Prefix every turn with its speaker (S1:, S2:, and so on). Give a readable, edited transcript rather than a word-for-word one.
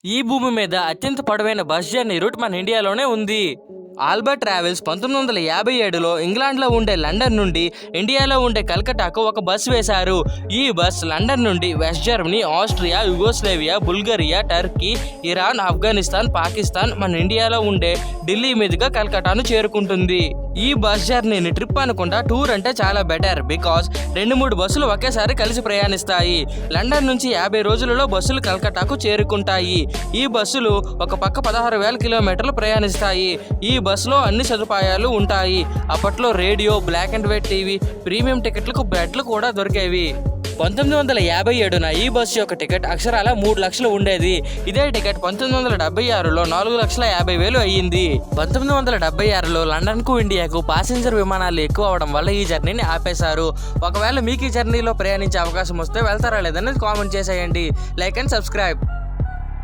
S1: ఈ భూమి మీద అత్యంత పొడవైన బస్ జర్నీ రూట్ మన ఇండియాలోనే ఉంది. ఆల్బర్ట్ ట్రావెల్స్ 1957లో ఇంగ్లాండ్లో ఉండే లండన్ నుండి ఇండియాలో ఉండే కలకట్టాకు ఒక బస్ వేశారు. ఈ బస్ లండన్ నుండి West Germany, Austria, Yugoslavia, Bulgaria, Turkey, Iran, Afghanistan, Pakistan, మన ఇండియాలో ఉండే ఢిల్లీ మీదుగా కలకట్టాను చేరుకుంటుంది. ఈ బస్ జర్నీని ట్రిప్ అనుకుంటా టూర్ అంటే చాలా బెటర్. బికాస్ 2-3 బస్సులు ఒకేసారి కలిసి ప్రయాణిస్తాయి. లండన్ నుంచి 50 రోజులలో బస్సులు కలకట్టాకు చేరుకుంటాయి. ఈ బస్సులు ఒక పక్క 16,000 కిలోమీటర్లు ప్రయాణిస్తాయి. ఈ బస్సులో అన్ని సదుపాయాలు ఉంటాయి. అప్పట్లో radio, black and white TV, premium టికెట్లకు బెడ్లు కూడా దొరికేవి. 1957న ఈ బస్సు యొక్క టికెట్ అక్షరాల 3 లక్షలు ఉండేది. ఇదే టికెట్ 1976లో 4,50,000 అయ్యింది. 1976లో లండన్కు, ఇండియాకు ప్యాసింజర్ విమానాలు ఎక్కువ అవడం వల్ల ఈ జర్నీని ఆపేశారు. ఒకవేళ మీకు ఈ జర్నీలో ప్రయాణించే అవకాశం వస్తే వెళ్తారా లేదని కామెంట్ చేసేయండి. Like and subscribe.